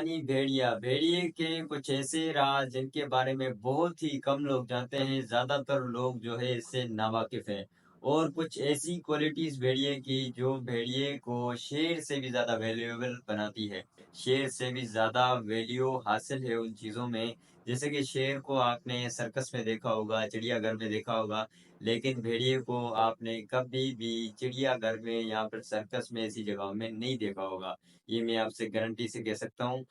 یعنی بھیڑیا بھیڑیے کے کچھ ایسے راز جن کے بارے میں بہت ہی کم لوگ جانتے ہیں، زیادہ تر لوگ جو ہے اس سے ناواقف ہیں، اور کچھ ایسی کوالٹیز بھیڑیے کی جو بھیڑیے کو شیر سے بھی زیادہ ویلیویبل بناتی ہے، شیر سے بھی زیادہ ویلیو حاصل ہے ان چیزوں میں۔ جیسے کہ شیر کو آپ نے سرکس میں دیکھا ہوگا، چڑیا گھر میں دیکھا ہوگا، لیکن بھیڑیے کو آپ نے کبھی بھی چڑیا گھر میں یا پھر سرکس میں ایسی جگہوں میں نہیں دیکھا ہوگا، یہ میں آپ سے گارنٹی سے کہہ سکتا ہوں۔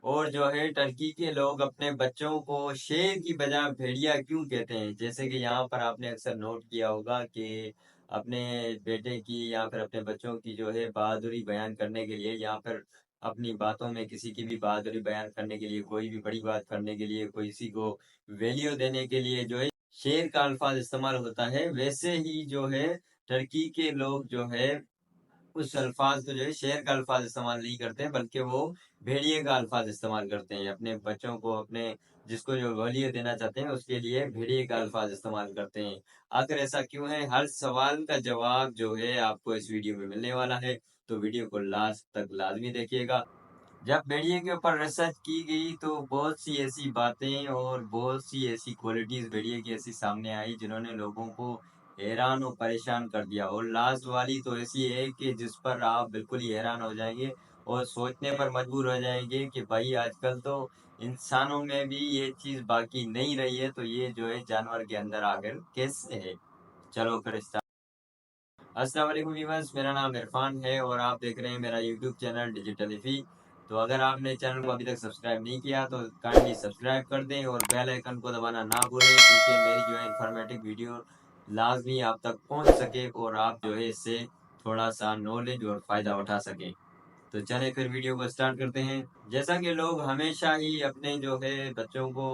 اور جو ہے ٹرکی کے لوگ اپنے بچوں کو شیر کی بجائے بھیڑیا کیوں کہتے ہیں؟ جیسے کہ یہاں پر آپ نے اکثر نوٹ کیا ہوگا کہ اپنے بیٹے کی یا پھر اپنے بچوں کی جو ہے بہادری بیان کرنے کے لیے، یا پھر اپنی باتوں میں کسی کی بھی بہادری بیان کرنے کے لیے، کوئی بھی بڑی بات کرنے کے لیے، کوئی کسی کو ویلیو دینے کے لیے جو ہے شیر کا الفاظ استعمال ہوتا ہے، ویسے ہی جو ہے ٹرکی کے لوگ جو ہے اس الفاظ کو جو ہے شیر کا الفاظ استعمال نہیں کرتے ہیں، بلکہ وہ بھیڑیے کا الفاظ استعمال کرتے ہیں اپنے بچوں کو، اپنے جس کو جو ولیو دینا چاہتے ہیں اس کے لیے بھیڑیے کا الفاظ استعمال کرتے ہیں۔ آخر ایسا کیوں ہے؟ ہر سوال کا جواب جو ہے آپ کو اس ویڈیو میں ملنے والا ہے، تو ویڈیو کو لاسٹ تک لازمی دیکھیے گا۔ جب بھیڑیے کے اوپر ریسرچ کی گئی تو بہت سی ایسی باتیں اور بہت سی ایسی کوالٹیز بھیڑیے کی ایسی سامنے آئی جنہوں نے لوگوں کو حیران و پریشان کر دیا، اور لاسٹ والی تو ایسی ہے کہ جس پر آپ بالکل ہی حیران ہو جائیں گے اور سوچنے پر مجبور ہو جائیں گے کہ بھائی آج کل تو انسانوں میں بھی یہ چیز باقی نہیں رہی ہے، تو یہ جو ہے جانور کے اندر آخر کیسے ہے؟ چلو پھر السلام علیکم ویورز، میرا نام عرفان ہے اور آپ دیکھ رہے ہیں میرا یوٹیوب چینل ڈیجیٹل ایفی۔ تو اگر آپ نے چینل کو ابھی تک سبسکرائب نہیں کیا تو کائنڈلی سبسکرائب کر دیں اور بیل آئیکن کو دبانا نہ بھولیں، کیونکہ میری جو ہے انفارمیٹو ویڈیو لازمی آپ تک پہنچ سکے اور آپ جو ہے اس سے تھوڑا سا نالج اور فائدہ اٹھا سکیں۔ تو چلیں پھر ویڈیو کو سٹارٹ کرتے ہیں۔ جیسا کہ لوگ ہمیشہ ہی اپنے جو ہے بچوں کو،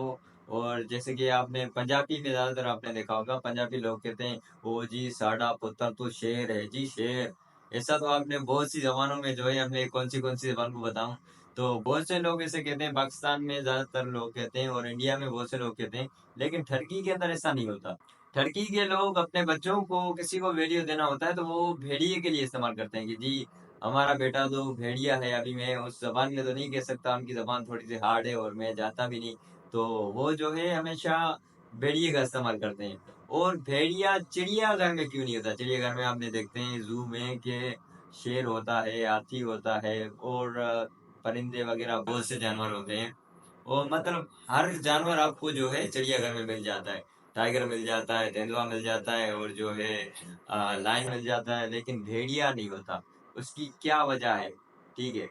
اور جیسے کہ آپ نے پنجابی میں زیادہ تر آپ نے دیکھا ہوگا، پنجابی لوگ کہتے ہیں او جی ساڈا پتر تو شیر ہے جی، شیر۔ ایسا تو آپ نے بہت سی زبانوں میں جو ہے، ہم نے کون سی زبان کو بتاؤں، تو بہت سے لوگ ایسے کہتے ہیں، پاکستان میں زیادہ تر لوگ کہتے ہیں اور انڈیا میں بہت سے لوگ کہتے ہیں، لیکن ٹرکی کے اندر ایسا نہیں ہوتا۔ ٹرکی کے لوگ اپنے بچوں کو کسی کو ویلیو دینا ہوتا ہے تو وہ بھیڑیے کے لیے استعمال کرتے ہیں کہ جی ہمارا بیٹا تو بھیڑیا ہے۔ ابھی میں اس زبان میں تو نہیں کہہ سکتا، ان کی زبان تھوڑی سی ہارڈ ہے اور میں جانتا بھی نہیں، تو وہ جو ہے ہمیشہ بھیڑیے کا استعمال کرتے ہیں۔ اور بھیڑیا چڑیا گھر میں کیوں نہیں ہوتا؟ چڑیا گھر میں آپ نے دیکھتے ہیں زو میں کہ شیر ہوتا ہے، ہاتھی ہوتا ہے، اور پرندے وغیرہ بہت سے جانور ہوتے ہیں، اور مطلب ہر جانور آپ کو جو ہے چڑیا گھر میں مل جاتا ہے، ٹائیگر مل جاتا ہے، تیندوا مل جاتا ہے، اور جو ہے لائن مل جاتا ہے، لیکن بھیڑیا نہیں ہوتا۔ اس کی کیا وجہ ہے؟ ٹھیک ہے،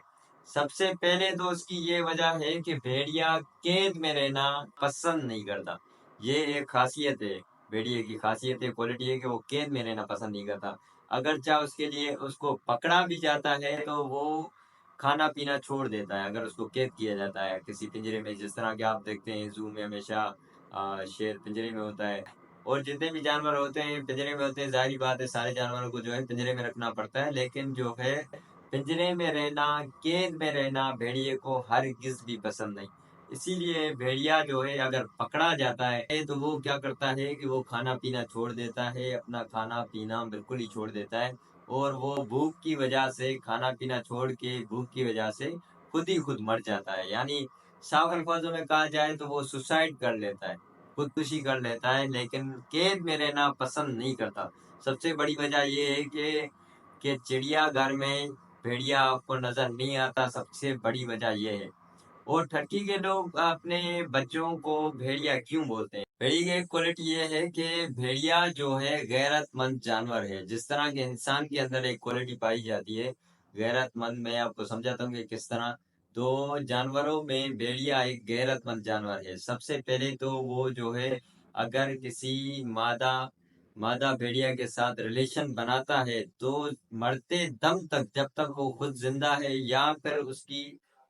سب سے پہلے تو اس کی یہ وجہ ہے کہ بھیڑیا قید میں رہنا پسند نہیں کرتا۔ یہ ایک خاصیت ہے، بھیڑیے کی خاصیت ہے، کوالٹی ہے کہ وہ قید میں رہنا پسند نہیں کرتا۔ اگر چاہے اس کے لیے اس کو پکڑا بھی جاتا ہے تو وہ کھانا پینا چھوڑ دیتا ہے اگر اس کو قید کیا جاتا ہے کسی پنجرے میں، جس طرح کہ آپ دیکھتے ہیں زو میں ہمیشہ شیر پنجرے میں ہوتا ہے، اور جتنے بھی جانور ہوتے ہیں پنجرے میں ہوتے ہیں۔ ظاہری بات ہے سارے جانوروں کو جو ہے پنجرے میں رکھنا پڑتا ہے، لیکن جو ہے پنجرے میں رہنا، قید میں رہنا بھیڑیے کو ہرگز بھی پسند نہیں۔ اسی لیے بھیڑیا جو ہے اگر پکڑا جاتا ہے تو وہ کیا کرتا ہے کہ وہ کھانا پینا چھوڑ دیتا ہے، اپنا کھانا پینا بالکل ہی چھوڑ دیتا ہے، اور وہ بھوک کی وجہ سے، کھانا پینا چھوڑ کے بھوک کی وجہ سے خود ہی خود مر جاتا ہے۔ یعنی صاف الفاظوں میں کہا جائے تو وہ سوسائڈ کر لیتا ہے، خودکشی کر لیتا ہے، لیکن قید میں رہنا پسند نہیں کرتا۔ سب سے بڑی وجہ یہ ہے کہ چڑیا گھر میں بھیڑیا آپ کو نظر نہیں آتا، سب سے بڑی وجہ یہ ہے۔ اور ٹرکی کے لوگ اپنے بچوں کو بھیڑیا کیوں بولتے ہیں؟ بھیڑیا کی ایک کوالٹی یہ ہے کہ بھیڑیا جو ہے غیرت مند جانور ہے، جس طرح کے انسان کے اندر ایک کوالٹی پائی جاتی ہے غیرت مند، میں آپ کو سمجھاتا ہوں کہ کس طرح۔ تو جانوروں میں بھیڑیا ایک غیرت مند جانور ہے۔ سب سے پہلے تو وہ جو ہے اگر کسی مادہ بھیڑیا کے ساتھ ریلیشن بناتا ہے تو مرتے دم تک، جب تک وہ خود زندہ ہے یا پھر اس کی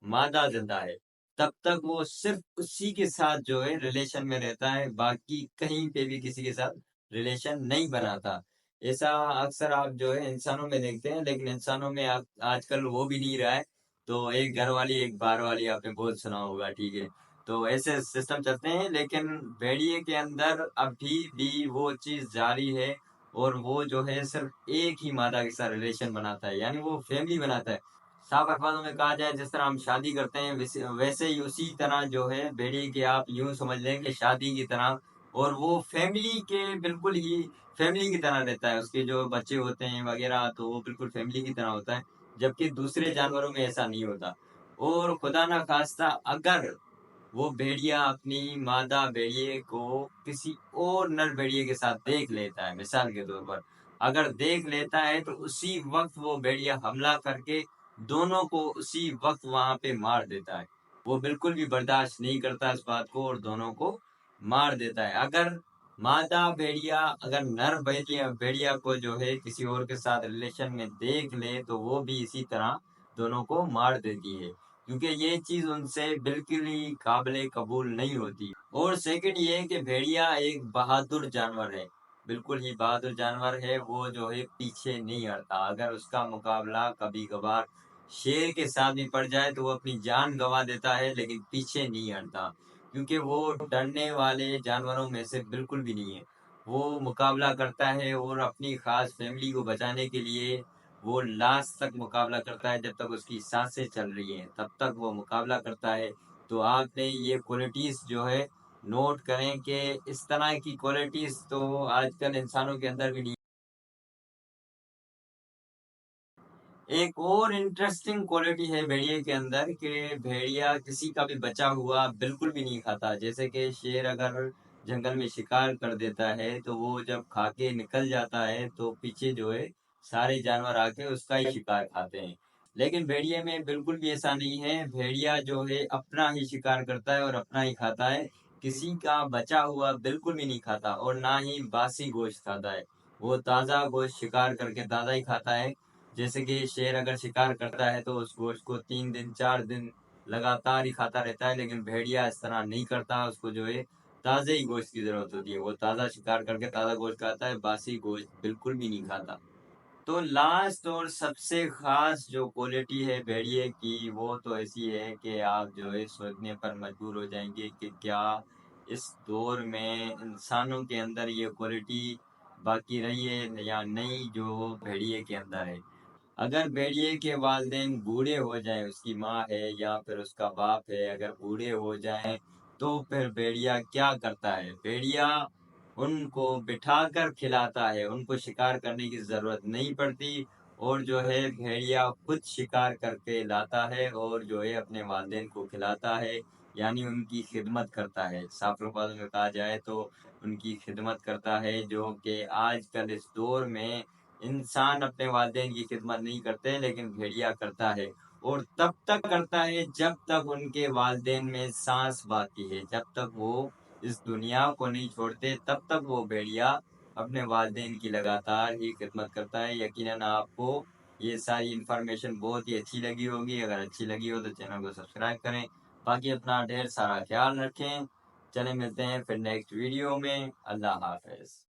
مادہ زندہ ہے، تب تک وہ صرف اسی کے ساتھ جو ہے ریلیشن میں رہتا ہے، باقی کہیں پہ بھی کسی کے ساتھ ریلیشن نہیں بناتا۔ ایسا اکثر آپ جو ہے انسانوں میں دیکھتے ہیں، لیکن انسانوں میں آج کل وہ بھی نہیں رہا ہے، تو ایک گھر والی ایک باہر والی آپ نے بہت سنا ہوگا، ٹھیک ہے، تو ایسے سسٹم چلتے ہیں، لیکن بھیڑیے کے اندر ابھی بھی وہ چیز جاری ہے، اور وہ جو ہے صرف ایک ہی مادہ کے ساتھ ریلیشن بناتا ہے، یعنی وہ فیملی بناتا ہے۔ صاف الفاظوں میں کہا جائے جس طرح ہم شادی کرتے ہیں ویسے ہی اسی طرح جو ہے بھیڑیے کے آپ یوں سمجھ لیں کہ شادی کی طرح، اور وہ فیملی کے بالکل ہی فیملی کی طرح رہتا ہے، اس کے جو بچے ہوتے ہیں وغیرہ تو وہ بالکل فیملی کی طرح ہوتا ہے، جبکہ دوسرے جانوروں میں ایسا نہیں ہوتا۔ اور خدا نہ خواستہ اگر وہ بھیڑیا اپنی مادہ بھیڑیے کو کسی اور نر بھیڑیے کے ساتھ دیکھ لیتا ہے، مثال کے طور پر اگر دیکھ لیتا ہے تو اسی وقت وہ بھیڑیا حملہ کر کے دونوں کو اسی وقت وہاں پہ مار دیتا ہے۔ وہ بالکل بھی برداشت نہیں کرتا اس بات کو اور دونوں کو مار دیتا ہے۔ اگر مادہ بھیڑیا اگر نر بھیڑیا کو جو ہے کسی اور کے ساتھ ریلیشن میں دیکھ لے تو وہ بھی اسی طرح دونوں کو مار دیتی ہے، کیونکہ یہ چیز ان سے بالکل ہی قابل قبول نہیں ہوتی۔ اور سیکنڈ یہ ہے کہ بھیڑیا ایک بہادر جانور ہے، بالکل ہی بہادر جانور ہے، وہ جو ہے پیچھے نہیں ہٹتا۔ اگر اس کا مقابلہ کبھی کبھار شیر کے ساتھ بھی پڑ جائے تو وہ اپنی جان گنوا دیتا ہے لیکن پیچھے نہیں ہٹتا، کیونکہ وہ ڈرنے والے جانوروں میں سے بالکل بھی نہیں ہے۔ وہ مقابلہ کرتا ہے اور اپنی خاص فیملی کو بچانے کے لیے وہ لاسٹ تک مقابلہ کرتا ہے، جب تک اس کی سانسیں چل رہی ہیں تب تک وہ مقابلہ کرتا ہے۔ تو آپ نے یہ کوالٹیز جو ہے نوٹ کریں کہ اس طرح کی کوالٹیز تو آج کل انسانوں کے اندر بھی نہیں۔ ایک اور انٹرسٹنگ کوالٹی ہے بھیڑیے کے اندر کہ بھیڑیا کسی کا بھی بچا ہوا بالکل بھی نہیں کھاتا۔ جیسے کہ شیر اگر جنگل میں شکار کر دیتا ہے تو وہ جب کھا کے نکل جاتا ہے تو پیچھے جو ہے سارے جانور آ کے اس کا ہی شکار کھاتے ہیں، لیکن بھیڑیے میں بالکل بھی ایسا نہیں ہے۔ بھیڑیا جو ہے اپنا ہی شکار کرتا ہے اور اپنا ہی کھاتا ہے، کسی کا بچا ہوا بالکل بھی نہیں کھاتا اور نہ ہی باسی گوشت کھاتا ہے۔ وہ تازہ گوشت شکار کر کے تازہ ہی کھاتا ہے۔ جیسے کہ شیر اگر شکار کرتا ہے تو اس گوشت کو 3 دن 4 دن لگاتار ہی کھاتا رہتا ہے، لیکن بھیڑیا اس طرح نہیں کرتا، اس کو جو ہے تازے ہی گوشت کی ضرورت ہوتی ہے۔ وہ تازہ شکار کر کے تازہ گوشت کھاتا ہے، باسی گوشت بالکل بھی نہیں کھاتا۔ تو لاسٹ اور سب سے خاص جو کوالٹی ہے بھیڑیے کی وہ تو ایسی ہے کہ آپ جو ہے سوچنے پر مجبور ہو جائیں گے کہ کیا اس دور میں انسانوں کے اندر یہ کوالٹی باقی رہی ہے یا نہیں جو بھیڑیے کے اندر ہے۔ اگر بھیڑیے کے والدین بوڑھے ہو جائیں، اس کی ماں ہے یا پھر اس کا باپ ہے، اگر بوڑھے ہو جائیں تو پھر بھیڑیا کیا کرتا ہے؟ بھیڑیا ان کو بٹھا کر کھلاتا ہے، ان کو شکار کرنے کی ضرورت نہیں پڑتی، اور جو ہے بھیڑیا خود شکار کر کے لاتا ہے اور جو ہے اپنے والدین کو کھلاتا ہے، یعنی ان کی خدمت کرتا ہے۔ صاف الفاظوں میں کہا جائے تو ان کی خدمت کرتا ہے، جو کہ آج کل اس دور میں انسان اپنے والدین کی خدمت نہیں کرتے لیکن بھیڑیا کرتا ہے، اور تب تک کرتا ہے جب تک ان کے والدین میں سانس باقی ہے، جب تک وہ اس دنیا کو نہیں چھوڑتے تب تک وہ بھیڑیا اپنے والدین کی لگاتار ہی خدمت کرتا ہے۔ یقیناً آپ کو یہ ساری انفارمیشن بہت ہی اچھی لگی ہوگی، اگر اچھی لگی ہو تو چینل کو سبسکرائب کریں، باقی اپنا ڈھیر سارا خیال رکھیں۔ چلیں ملتے ہیں پھر نیکسٹ ویڈیو میں، اللہ حافظ۔